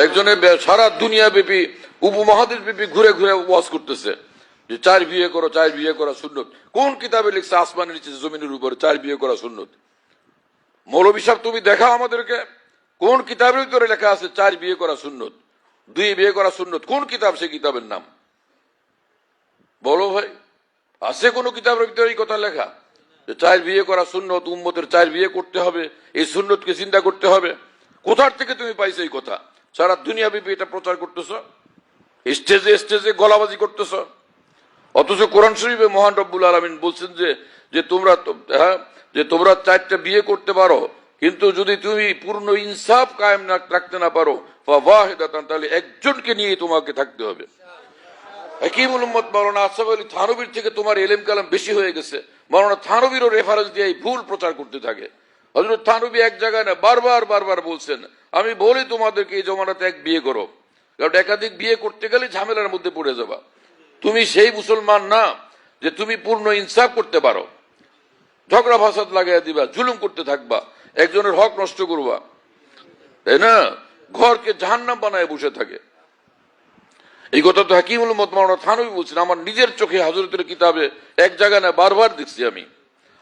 একজনে সারা দুনিয়া ব্যাপী উপমহাদেশ ব্যাপী ঘুরে ঘুরে ওয়াজ করতেছে যে 4 বিয়ে করো, 4 বিয়ে করা সুন্নত। কোন কিতাবে লিখছে আসমানের নিচে জমিনের উপরে 4 বিয়ে করা সুন্নত? মৌলভী সাহেব তুমি দেখাও আমাদেরকে কোন কিতাবের ভিতরে লেখা আছে 4 বিয়ে করা সুন্নত, 2 বিয়ে করা সুন্নত। কোন কিতাব? সে কিতাবের নাম বলো ভাই। আছে কোন কিতাবের ভিতরে এই কথা লেখা যে 4 বিয়ে করা সুন্নত, উম্মতের 4 বিয়ে করতে হবে, এই সুন্নতকে চিন্তা করতে হবে? কোথার থেকে তুমি পাইছো এই কথা? সারা দুনিয়া ব্যাপী এটা প্রচার করতেছ, স্টেজে স্টেজে গলাবাজি করতেছ। অথচ কোরআন শরীফে মহান রব্বুল আলামিন বলছেন যে তোমরা 4টা বিয়ে করতে পারো, কিন্তু যদি তুমি পূর্ণ ইনসাফ কায়েম রাখতে না পারো ফাওয়াহিদাতান, তাহলে একজনকে নিয়ে তোমাকে থাকতে হবে। হাকিমুল উম্মত মাওলানা আশরাফ আলী থানভীর থেকে তোমার ইলম কালাম বেশি হয়ে গেছে। মাওলানা থানভীরও রেফারেন্স দিয়ে ভুল প্রচার করতে থাকে। হযরত থানভী এক জায়গায় না বারবার বলছেন, আমি বলি তোমাদেরকে এই জমানাতে 1 বিয়ে করো, কারণ একাধিক বিয়ে করতে গেলে ঝামেলার মধ্যে পড়ে যাবা। তুমি সেই মুসলমান না যে তুমি পূর্ণ ইনসাফ করতে পারো। ঝগড়া ফাসাদ লাগাইয়া দিবা, জুলুম করতে থাকবা, একজনের হক নষ্ট করবা, তাই না? ঘরকে জাহান্নাম বানায় বসে থাকে। এই কথা তো হাকিমুল উম্মত মাওলানা থানভী বলছেন। আমার নিজের চোখে হযরতের কিতাবে এক জায়গায় না বারবার দেখছি আমি।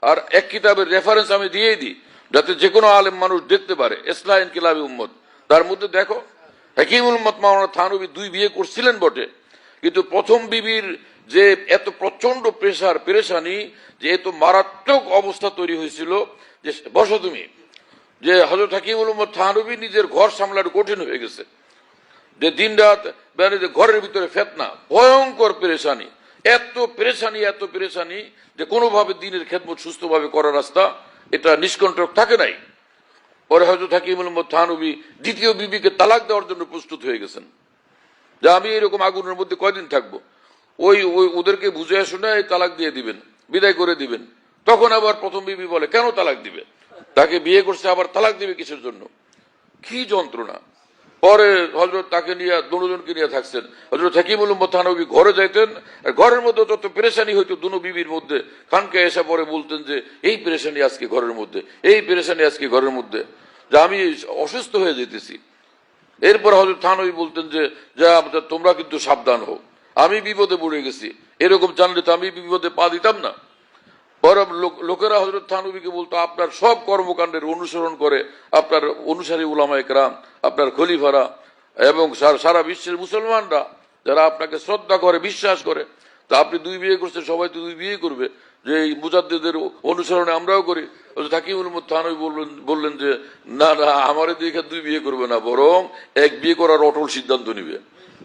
আর এক কিতাবের রেফারেন্স আমি দিয়েই দিই, যাতে যে কোনো আলেম মানুষ দেখতে পারে। ইসলাহ ইনকিলাবি উম্মত, তার মধ্যে দেখো হাকিমুল উম্মত মাওলানা থানভী 2 বিয়ে করছিলেন বটে, কিন্তু প্রথম বিবির যে এত প্রচন্ড পেরেশানি, যে এত মারাত্মক অবস্থা তৈরি হয়েছিল যে বসো তুমি, যে হযরত হাকিমুল উম্মত থানভী নিজের ঘর সামলানো কঠিন হয়ে গেছে। যে দিন রাত ঘরের ভিতরে ফিতনা, ভয়ঙ্কর পেরেশানি, এত পেরেশানি যে কোনোভাবে দিনের খেদমত সুস্থভাবে করার রাস্তা এটা নিষ্কণ্টক থাকে নাই। পরে হযরত হাকিমুল উম্মত থানভী 2য় বিবিকে তালাক দেওয়ার জন্য প্রস্তুত হয়ে গেছেন, যে আমি এরকম আগুনের মধ্যে কয়দিন থাকবো, ওদেরকে বুঝে শোনায় তালাক দিয়ে দিবেন, বিদায় করে দিবেন। তখন আবার প্রথম বিবি বলে, কেন তালাক দিবে? তাকে বিয়ে করছে, আবার তালাক দিবে কিসের জন্য? কি যন্ত্রণা! পরে হযরত তাকে নিয়ে দুজনকে নিয়ে থাকছেন। হযরত হাকিমুল উম্মত থানভী ঘরে যাইতেন, আর ঘরের মধ্যে যত পেরেশানি হইতো দুনো বিবির মধ্যে, খানকায় এসে পরে বলতেন যে এই পেরেশানি আজকে ঘরের মধ্যে, এই পেরেশানি আজকে ঘরের মধ্যে, যে আমি অসুস্থ হয়ে যেতেছি। এরপর হযরত থানভী বলতেন যে তোমরা কিন্তু সাবধান হও, আমি বিপদে পড়ে গেছি, এরকম জানলে তো আমি বিপদে পা দিতাম না। পরে লোকেরা হযরত থানভীকে বলতো, আপনার সব কর্মকাণ্ডের অনুসরণ করে আপনার অনুসারী উলামায়ে কেরাম, আপনার খলিফারা এবং সারা বিশ্বের মুসলমানরা যারা আপনাকে শ্রদ্ধা করে, বিশ্বাস করে, তা আপনি 2 বিয়ে করছেন, সবাই তো 2 বিয়ে করবে, যে এই মুজাদ্দিদের অনুসরণে আমরাও করি। হাকিমুল উম্মত থানভী বললেন যে না, আমারে দেখে 2 বিয়ে করবে না, বরং 1 বিয়ে করার অটল সিদ্ধান্ত নিবে।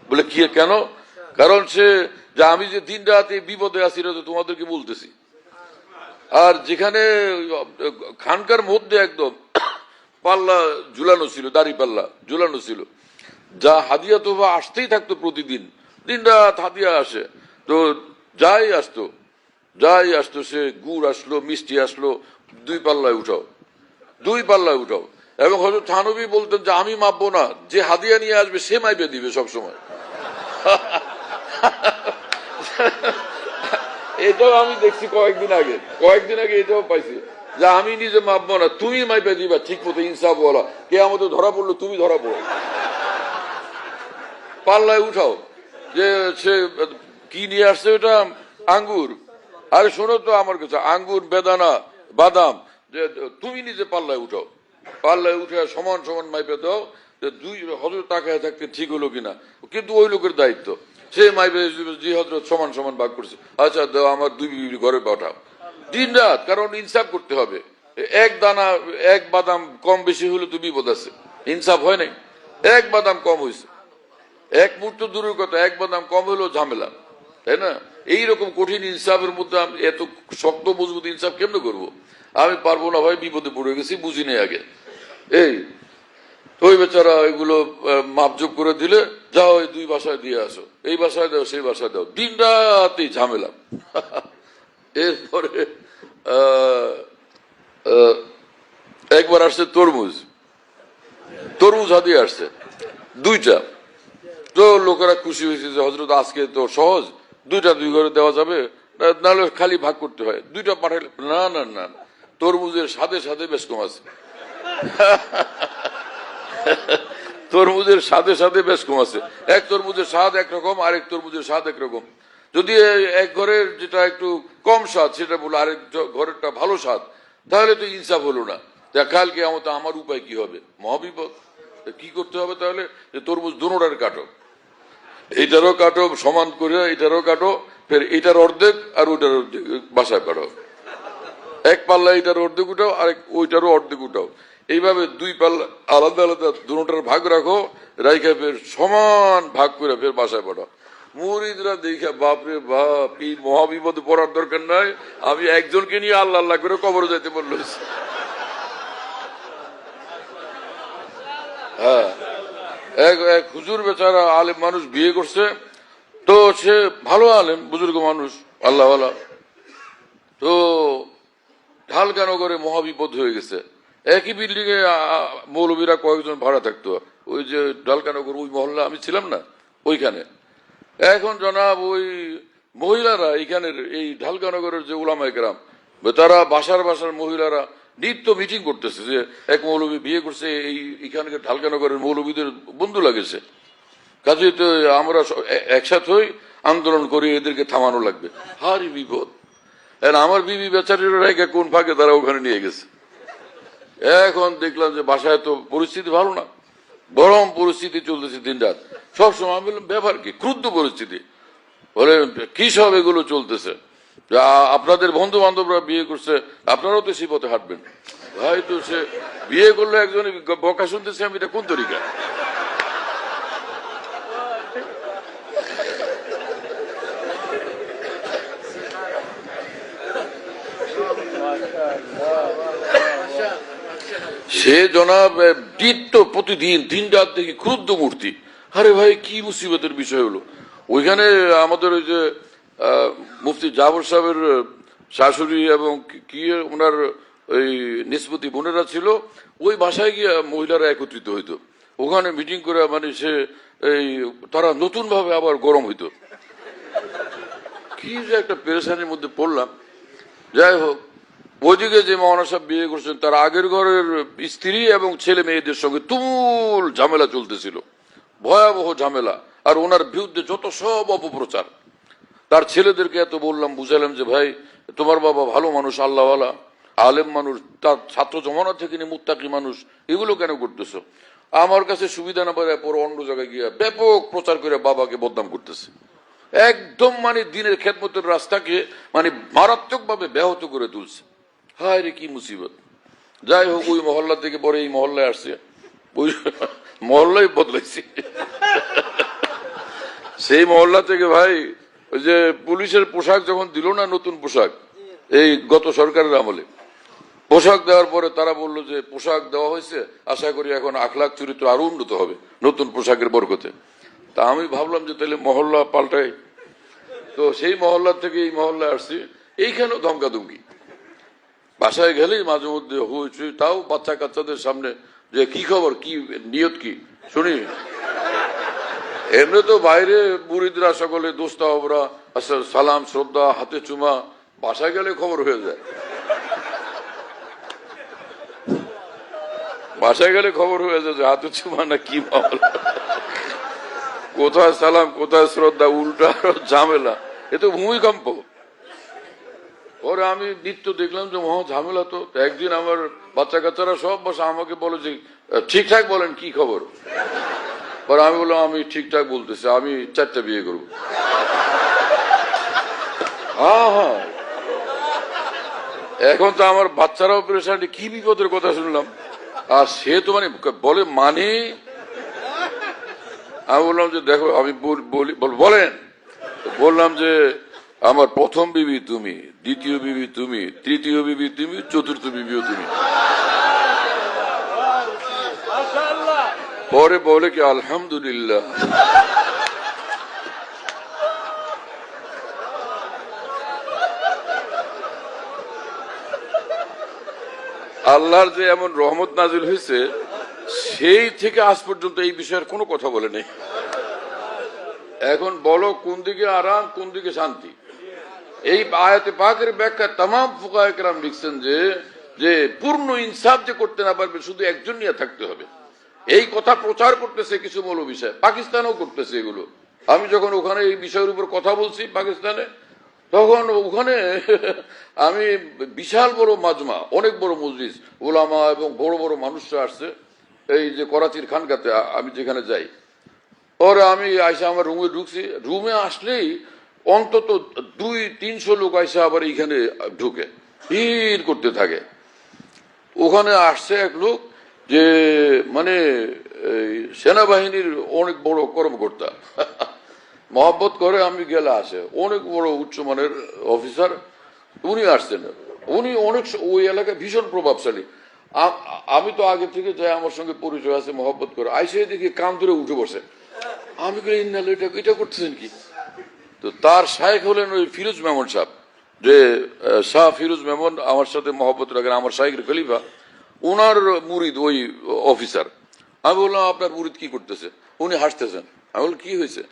বলে কি, কেন? কারণ সে যে আমি যে দিন রাতে বিপদে আছি এটা তো তোমাদেরকে বলতেছি। আর যেখানে খানকার মধ্যে একদম পাল্লা ঝুলানো ছিল, দাড়ি পাল্লা ঝুলানো ছিল, যা হাদিয়া তোফা আসতেই থাকতো প্রতিদিন, দিন রাত হাদিয়া আসে, তো যাই আসতো সে গুড় আসলো, মিষ্টি আসলো, 2 পাল্লায় উঠাও, 2 পাল্লায় উঠাও। এবং হয়তো থানভী বলতেন যে আমি মাপবো না, যে হাদিয়া নিয়ে আসবে সে মাইপে দিবে সবসময়। এটাও আমি দেখছি কয়েকদিন আগে এটাও পাইছি, যে আমি নিজে মাপবো না, তুমি মাইপে দিবা ঠিক মতো, ইনসাফ বলা, কে আমাদের ধরা পড়লো তুমি ধরা পড়ো, পাল্লায় উঠাও। যে সে কি নিয়ে আসছে, ওটা আঙ্গুর, আরে শোনো তো আমার কাছে, আঙ্গুর, বেদানা, বাদাম, যে তুমি নিজে পাল্লায় উঠাও, পাল্লায় উঠে সমান মাইপে দাও, যে 2 হযরত তাকায় থাকতে ঠিক হলো কিনা, কিন্তু ওই লোকের দায়িত্ব, সে মাইপে জি হযরত সমান ভাগ করছে, আচ্ছা দাও, আমার 2 বিবি ঘরে পাঠাও, দিন রাত। কারণ ইনসাফ করতে হবে, 1 দানা 1 বাদাম কম বেশি হলে তো বিপদ আছে, ইনসাফ হয় নাই। 1 বাদাম কম হয়েছে, 1 মুহূর্ত দূরের কথা, 1 বাদাম কম হলেও ঝামেলা, তাই না? এইরকম কঠিন ইনসাফের মধ্যে আমি এত শক্ত মজবুত ইনসাফ কেমনে করবো? আমি পারবো না ভাই, বিপদে পড়ে গেছি, বুঝি নেই আগে। এই ওই বেচারা এগুলো মাপজোপ করে দিলে, যাও ওই 2 বাসায় দিয়ে আসো, এই বাসায় দাও, সেই বাসায় দাও, দিন রাতেই ঝামেলা। এরপরে একবার আসছে তরমুজ হাদিয়া আসছে 2টা। তো লোকেরা খুশি হয়েছে যে হযরত আজকে তো সহজ, 2টা 2 ঘরে দেওয়া যাবে, নাহলে খালি ভাগ করতে হয়। 2টা পাঠাইলে না, তরমুজের সাথে বেশ কম আছে। তরমুজের স্বাদে স্বাদে বেশ কম আছে। এক তরমুজের স্বাদ একরকম, আরেক তরমুজের স্বাদ একরকম। যদি এক ঘরের যেটা একটু কম স্বাদ সেটা বলো, আরেক ঘরেরটা ভালো স্বাদ, তাহলে তো ইনসাফ হলো না। কালকে আমার উপায় কি হবে? মহাবিপদ। কি করতে হবে তাহলে? যে তরমুজ দুটোটার কাটো, এইটারও কাটো সমান করে, এটারও কাটো, ফের এটার অর্ধেক আর ওইটার অর্ধেক বাসায় পাঠাও। এক পাল্লা এটার অর্ধেক উঠাও, আরেক ওইটারও অর্ধেক উঠাও। এইভাবে দুই পাল্লা আলাদা আলাদা দুটার ভাগ রাখো, রাইখা ফের সমান ভাগ করে ফের বাসায় পাঠাও। মুরিদরা দেখে বাপরে বাপ, এই মহাবিপদে পড়ার দরকার নাই, আমি একজনকে নিয়ে আল্লাহ আল্লাহ করে কবরে যাইতে বলল। হ্যাঁ, এক হুজুর বেচারা আলেম মানুষ বিয়ে করছে, তো সে ভালো আলেম বুজুর্গ মানুষ আল্লাহ, তো ঢালকানগরে মহাবিপদ হয়ে গেছে। একই বিল্ডিং এ মৌলবীরা কয়েকজন ভাড়া থাকতো, ওই যে ঢালকানগর ওই মহল্লা আমি ছিলাম না ওইখানে। এখন জনাব ওই মহিলারা এখানের এই ঢালকানগরের যে উলামায়ে কেরাম, তারা বাসার বাসার মহিলারা নিত্য মিটিং করতেছে যে এক মৌলবী বিয়ে করছে, এই এখানকার ঢালকানগরের মৌলবীদের বন্ধু লাগেছে, কাজে তো আমরা একসাথে হই, আন্দোলন করি, এদেরকে থামানো লাগবে। হারি বিপদ। আমার বিবি বেচারির রেখে কোন ফাঁকে তারা ওখানে নিয়ে গেছে। এখন দেখলাম যে বাসায় তো পরিস্থিতি ভালো না, গরম পরিস্থিতি চলতেছে দিন রাত। সবসময় আমি বললাম ব্যাপার কি, ক্রুদ্ধ পরিস্থিতি। বলে কি সব এগুলো চলতেছে, আপনাদের বন্ধু বান্ধবরা বিয়ে করছে, আপনারাও তো সেই পথে হাঁটবেন। ভাই তো সে বিয়ে করলে একজন বকা শুনতেছে, আমি এটা কোন তরিকা? সে জনাব নিত্য প্রতিদিন দিন রাত দেখি ক্রুদ্ধ মূর্তি। আরে ভাই কি মুসিবতের বিষয় হলো। ওইখানে আমাদের ওই যে মুফতি জাফর সাহেবের শাশুড়ি এবং কি ওনার ওই নিষ্পত্তি বোনেরা ছিল, ওই বাসায় গিয়ে মহিলারা একত্রিত হইতো, ওখানে মিটিং করে, মানে সে এই তারা নতুন ভাবে আবার গরম হইতো। কি যে একটা পেরেশানির মধ্যে পড়লাম। যাই হোক, ওইদিকে যে মৌলানা সাহেব বিয়ে করছেন, তার আগের ঘরের স্ত্রী এবং ছেলে মেয়েদের সঙ্গে তুমুল ঝামেলা চলতেছিল, ভয়াবহ ঝামেলা। আর ওনার বিরুদ্ধে যত সব অপপ্রচার। তার ছেলেদেরকে এত বললাম, বুঝালাম যে ভাই তোমার বাবা ভালো মানুষ, আল্লাহওয়ালা আলেম মানুষ, তার ছাত্র জমানা থেকে নিয়ে মুত্তাকি মানুষ, এগুলো কেন করতেছো? আমার কাছে সুবিধা না পারে পরে অন্য জায়গায় গিয়ে ব্যাপক প্রচার করে বাবাকে বদনাম করতেছে। একদম মানে দিনের খেদমতের রাস্তাকে মানে মারাত্মক ভাবে ব্যাহত করে তুলছে। হায় রে কি মুসিবত। যাই হোক, ওই মহল্লা থেকে পরে এই মহল্লায় আসছে, ওই মহল্লাই বদলাইছে। সেই মহল্লা থেকে ভাই ওই যে পুলিশের পোশাক যখন দিল না, নতুন পোশাক, এই গত সরকারের আমলে পোশাক দেওয়ার পরে তারা বললো যে পোশাক দেওয়া হয়েছে, আশা করি এখন আখলাক চরিত্র আরো উন্নত হবে নতুন পোশাকের বরকতে। তা আমি ভাবলাম যে তাহলে মহল্লা পাল্টাই। তো সেই মহল্লা থেকে এই মহল্লায় আসছি, এইখানেও ধমকাধমকি। বাসায় গেলেই মাঝে মধ্যে হইচই, তাও বাচ্চা কাচ্চাদের সামনে, যে কি খবর, কি নিয়ত কি শুনি। এমনি তো বাইরে মুরিদরা সকলে দোস্তা ওরা সালাম শ্রদ্ধা হাতে চুমা, বাসায় গেলে খবর হয়ে যায়। বাসায় গেলে খবর হয়ে যায় যে হাতে চুমা না কি মামলা, কোথায় সালাম কোথায় শ্রদ্ধা, উল্টা ঝামেলা। এ তো ভূমিকম্প। পরে আমি নিত্য দেখলাম যে মহা ঝামেলা। তো একদিন আমার বাচ্চা কাচ্চারা সব বসে আমাকে বলে যে ঠিকঠাক বলেন কি খবর। পরে আমি বললাম আমি ঠিকঠাক বলতেছি, আমি 4টা বিয়ে করব। হ্যাঁ হ্যাঁ, এখন তো আমার বাচ্চারাও পরেশান, কি বিপদের কথা শুনলাম। আর সে তো মানে বলে মানে, আমি বললাম যে দেখো আমি বলেন, বললাম যে আমার প্রথম বিবি তুমি, দ্বিতীয় বিবি তুমি, তৃতীয় বিবি তুমি, চতুর্থ বিবিও তুমি। পরে বলে কি আলহামদুলিল্লাহ। আল্লাহর যে এমন রহমত নাজিল হয়েছে, সেই থেকে আজ পর্যন্ত এই বিষয়ের কোনো কথা বলে নেই। এখন বলো কোন দিকে আরাম কোন দিকে শান্তি। এই আয়াতে পাকের ব্যাখ্যা তামাম ফুকায়ে কেরাম লিখছেন যে পূর্ণ ইনসাফ যে করতে না পারবে, শুধু একজন নিয়ে থাকতে হবে। এই কথা প্রচার করতেছে কিছু মৌলবী সাহেব, পাকিস্তানেও করতেছে এগুলো। আমি যখন ওখানে এই বিষয়ের উপর কথা বলছি পাকিস্তানে, তখন ওখানে আমি বিশাল বড় মাজমা, অনেক বড় মজলিস, ওলামা এবং বড় বড় মানুষরা আসছে এই যে করাচির খানকাতে আমি যেখানে যাই। পরে আমি আইসা আমার রুমে ঢুকছি, রুমে আসলেই অন্তত 200-300 লোক আইসা আবার এইখানে ঢুকে ভিড় করতে থাকে। ওখানে আসছে এক লোক যে মানে সেনাবাহিনীর অনেক বড় কর্মকর্তা, মহব্বত করে আমি গেলে আসে, অনেক বড় উচ্চমানের অফিসার, উনি আসছেন। উনি অনেক ওই এলাকায় ভীষণ প্রভাবশালী। আমি তো আগে থেকে যাই, আমার সঙ্গে পরিচয় আছে, মহব্বত করে আইসে দেখি কান ধরে উঠে বসে। আমি এটা করতেছেন কি? তো তার শায়েখ হলেন ওই ফিরোজ মেমন সাহেব, যে শাহ ফিরোজ মেমন আমার সাথে মহব্বত রাখেন, আমার শায়েখের খলিফা, ওনার মুরিদ ওই অফিসার। আমি বললাম আপনার মুরিদ কি করতেছে? উনি হাসতেছেন। আমি বললাম কি হয়েছে?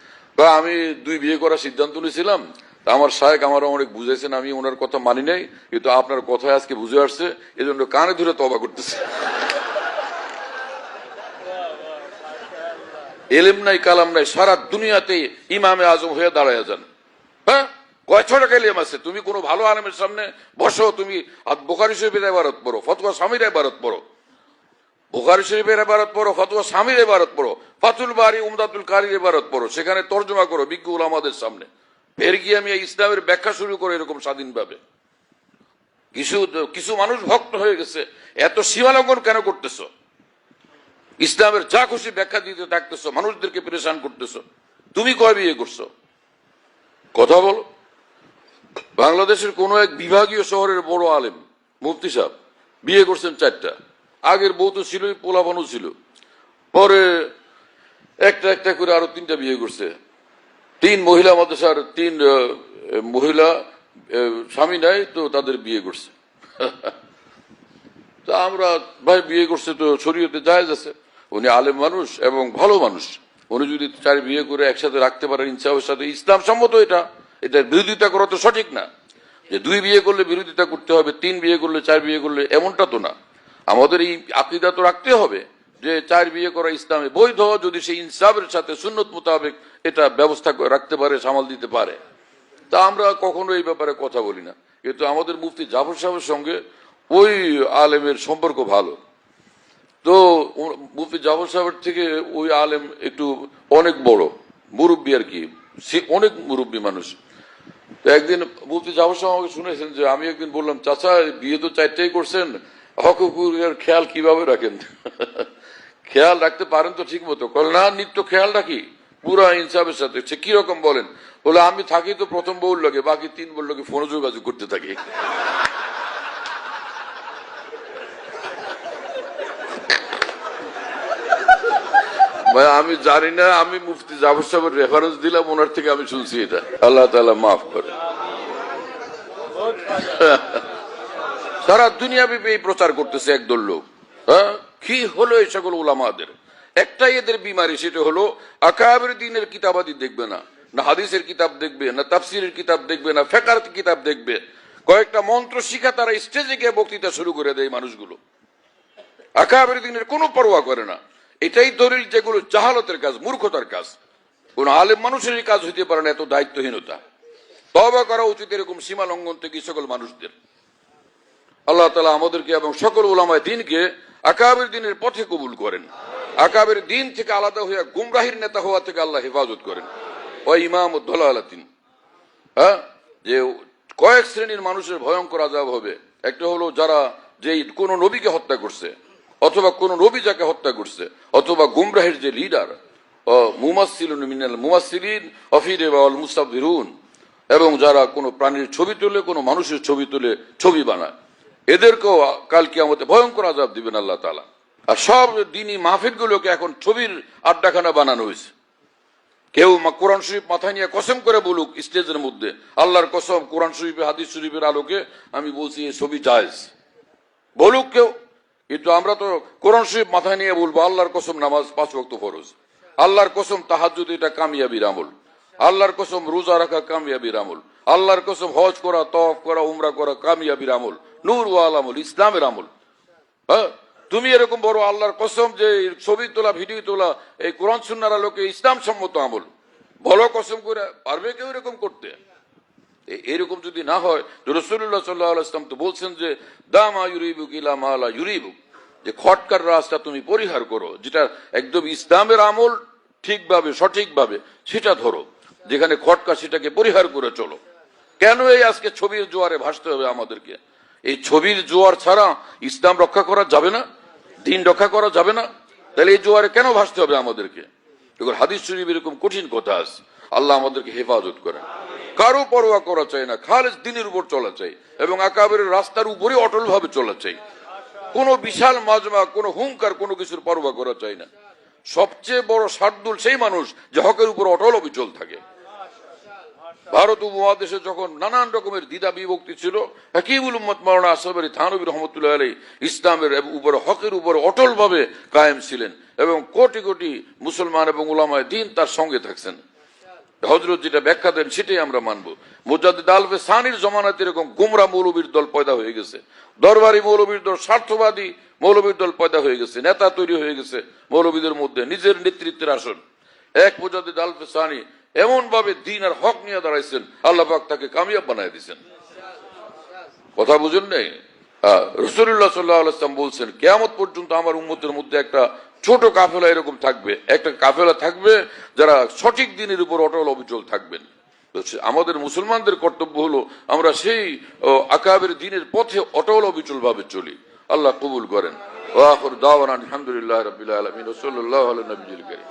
আমি 2 বিয়ে করার সিদ্ধান্ত নিয়েছিলাম, আমার শায়েখ আমার অনেক বুঝাইছেন, আমি ওনার কথা মানি নাই, কিন্তু আপনার কথায় আজকে বুঝে আসছে, এজন্য কানে ধরে তওবা করতেছে। এলেম নাই কালাম নাই, সারা দুনিয়াতে ইমামে আজম হয়ে দাঁড়ায় যান। হ্যাঁ, কয়শো টাকা এলেম আছে, তুমি কোনো ভালো আলেমের সামনে বসো, তুমি বুখারী শরীফের ইবারত পড়ো, ফতোয়া স্বামীর ইবারত পড়ো, বুখারী শরীফের ইবারত পড়ো, ফতোয়া স্বামীর ইবারত পড়ো, ফাতুল বারি উমদাতুল কারীর ইবারত পড়ো, সেখানে তর্জমা করো বিজ্ঞ উলামাদের সামনে। ফের গিয়ে আমি ইসলামের ব্যাখ্যা শুরু করো এরকম স্বাধীনভাবে। কিছু মানুষ ভক্ত হয়ে গেছে, এত সীমালঙ্ঘন কেন করতেছো? ইসলামের যা খুশি ব্যাখ্যা দিতে থাকতেছো, মানুষদেরকে পরেশান করতেছো। তুমি কয় বিয়ে করছো? কথা বলো। বাংলাদেশের কোন এক বিভাগীয় শহরের বড় আলেম মুফতি সাহেব বিয়ে করছেন 4টা। আগের বউ তো ছিলই, পোলাপানও ছিল। পরে একটা একটা করে আরো 3টা বিয়ে করছে। 3 মহিলা মাদ্রাসার 3 মহিলা স্বামী নাই তো তাদের বিয়ে করছে। তা আমরা ভাই বিয়ে করছে তো শরীয়তে জায়েজ আছে, উনি আলেম মানুষ এবং ভালো মানুষ, উনি যদি 4 বিয়ে করে একসাথে রাখতে পারেন ইনসাফের সাথে, ইসলাম সম্মত। এটা বিরোধিতা করা তো সঠিক না, যে 2 বিয়ে করলে বিরোধিতা করতে হবে, 3 বিয়ে করলে 4 বিয়ে করলে, এমনটা তো না। আমাদের এই আকীদা তো রাখতে হবে যে 4 বিয়ে করা ইসলামে বৈধ, যদি সেই ইনসাফের সাথে সুন্নত মোতাবেক এটা ব্যবস্থা রাখতে পারে, সামাল দিতে পারে। তা আমরা কখনো এই ব্যাপারে কথা বলি না, কিন্তু আমাদের মুফতি জাফর সাহেবের সঙ্গে ওই আলেমের সম্পর্ক ভালো। তো মুফতি জাফর সাহেবের থেকে ওই আলেম একটু অনেক বড় মুরব্বী আর কি, অনেক মুরব্বী মানুষ। তো একদিন মুফতি জাফর সাহেব আমাকে শুনেছেন যে আমি একদিন বললাম, চাচা বিয়ে তো 4টাই করছেন, হকের খেয়াল কিভাবে রাখেন? খেয়াল রাখতে পারেন তো ঠিক মতো? না, নিত্য খেয়াল রাখি পুরা ইনসাফের সাথে। সে কিরকম বলেন? বলে আমি থাকি তো প্রথম বউর লাগে, বাকি 3 বউর লাগে ফোনে যোগাযোগ করতে থাকি। আমি জানি না, আমি মুফতি জাফর সাহেবের রেফারেন্স দিলাম, ওনার থেকে আমি শুনছি এটা। আল্লাহ তাআলা মাফ করে। সারা দুনিয়া ব্যাপী এই প্রচার করতেছে একদল লোক। হ্যাঁ, কি হলো এই সকল উলামাদের? একটাই এদের বিমারি, সেটা হলো আকাবের দ্বীনের কিতাবাদি দেখবে না, না হাদিসের কিতাব দেখবে, না তাফসিরের কিতাব দেখবে, না ফিকহের কিতাব দেখবে। কয়েকটা মন্ত্র শিখা তারা স্টেজে গিয়ে বক্তৃতা শুরু করে দেয় মানুষগুলো। আকাবের দ্বীনের কোনো পরোয়া করে না। এটাই দলিল যেগুলো জাহালতের কাজ, মূর্খতার কাজ। কোন আলেম মানুষের কাজ হইতে পারে না, এত দায়িত্বহীনতা। তওবা করা উচিত এরকম সীমা লঙ্ঘন থেকে সকল মানুষদের। আল্লাহ তাআলা আমাদেরকে এবং সকল উলামায়ে দ্বীনকে আকাবের দ্বীনের পথে কবুল করেন। আকাবের দ্বীন থেকে আলাদা হয়ে গুমরাহির নেতা হওয়া থেকে আল্লাহ হেফাজত করেন। ওয়া ইমামুদ দালালাতিন, হ্যাঁ, যে কয়েক শ্রেণীর মানুষের ভয়ঙ্কর আযাব হবে। একটা হলো যারা যে কোন নবীকে হত্যা করছে, অথবা কোন নবী যাকে হত্যা করছে, অথবা গুমরাহের যে লিডার, মুমাসসিলুন মিনাল মুমাসসিলিন ওয়া ফি রিওয়াল মুস্তাবদিরুন, এবং যারা কোনো প্রাণীর ছবি তুলে, কোনো মানুষের ছবি তুলে ছবি বানায়, এদেরকেও কাল কিয়ামতে ভয়ঙ্কর আযাব দিবেন আল্লাহ তাআলা। আর সব দ্বীনি মাহফিলগুলোকে এখন ছবির আড্ডাখানা বানানো হয়েছে। কেউ কোরআন শরীফ মাথায় নিয়ে কসম করে বলুক স্টেজের মধ্যে, আল্লাহর কসম কোরআন শরীফে হাদিস শরীফের আলোকে আমি বলছি এই ছবি জায়েজ, বলুক কেউ। কিন্তু আমরা তো কোরআন শরীফ মাথায় নিয়ে বলবো আল্লাহর কসম নামাজ 5 ওয়াক্ত ফরজ, আল্লাহর কসম তাহাজ্জুদ এটা কামিয়াবির আমল, আল্লাহর কসম রোজা রাখা কামিয়াবির আমল, আল্লাহর কসম হজ করা, তওয়াফ করা, উমরা করা কামিয়াবির আমল, নূর ওয়াল আমল, ইসলামের আমল। হ্যাঁ, তুমি এরকম বড় আল্লাহর কসম যে ছবি তোলা ভিডিও তোলা এই কোরআন সুন্নাহর আলোকে ইসলাম সম্মত আমল, বলো কসম করে, পারবে কেউ এরকম করতে? এরকম যদি না হয়, রাসূলুল্লাহ সাল্লাল্লাহু আলাইহি ওয়াসাল্লাম তো বলছেন যে দামা ইউরিবুক ইলা মা লা ইউরিবুক, যে খটকার রাস্তা তুমি পরিহার করো, যেটা একদম ইসলামের আমল ঠিকভাবে সঠিকভাবে সেটা ধরো, যেখানে খটকা সেটাকে পরিহার করে চলো। কেন এই আজকে ছবির জোয়ারে ভাসতে হবে আমাদেরকে? এই ছবির জোয়ার ছাড়া ইসলাম রক্ষা করা যাবে না, দিন রক্ষা করা যাবে না, তাহলে এই জোয়ারে কেন ভাসতে হবে আমাদেরকে? এগুলো হাদিস শরীফ এরকম কঠিন কথা আছে। আল্লাহ আমাদেরকে হেফাজত করেন। কারো পরোয়া করা চাই না, খালেস দিনের উপর চলা চাই এবং আকাবেরের রাস্তার উপরে অটল ভাবে চলা চাই। কোনো বিশাল মাজমা, কোনো হুঙ্কার, কোনো কিছুর পরোয়া করা চাই না। সবচেয়ে বড় শার্দুল সেই মানুষ যে হকের উপর অটল অবিচল থাকে। ভারত উপমহাদেশে যখন নানান রকমের দ্বিধা বিভক্তি ছিল, হাকিমুল উম্মত মাওলানা আশরাফ আলী থানভী রহমতুল্লাহ আলাইহি ইসলামের উপরে, হকের উপরে অটল ভাবে কায়েম ছিলেন এবং কোটি কোটি মুসলমান এবং উলামায়ে দ্বীন তার সঙ্গে থাকছেন। হযরত যেটা ব্যাখ্যা দেন সেটাই আমরা মানবো। মুজাদ্দিদ আলফে সানির জমানাতে এরকম গুমরা মৌলবীর দল পয়দা হয়ে গেছে, দরবারি মৌলবীর দল, স্বার্থবাদী মৌলবীর দল পয়দা হয়ে গেছে, নেতা তৈরি হয়ে গেছে মৌলবীদের মধ্যে, নিজের নেতৃত্বের আসন। এক মুজাদ্দিদ আলফে সানি এমন ভাবে দ্বীন আর হক নিয়ে দাঁড়াইছেন, আল্লাহ পাক তাকে কামিয়াব বানায় দিয়েছেন। কথা বুঝেন নাই? রাসূলুল্লাহ সাল্লাল্লাহু আলাইহি ওয়াসাল্লাম বলছেন, কিয়ামত পর্যন্ত আমার উম্মতের মধ্যে একটা ছোট কাফেলা এরকম থাকবে, একটা কাফেলা থাকবে যারা সঠিক দিনের উপর অটল অবিচল থাকবেন। আমাদের মুসলমানদের কর্তব্য হলো আমরা সেই আকাবের দিনের পথে অটল অবিচল ভাবে চলি। আল্লাহ কবুল করেন। ওয়া আখিরু দাওয়ানা আলহামদুলিল্লাহি রাব্বিল আলামিন ওয়া সাল্লাল্লাহু আলা নবিয়্যিল কারীম।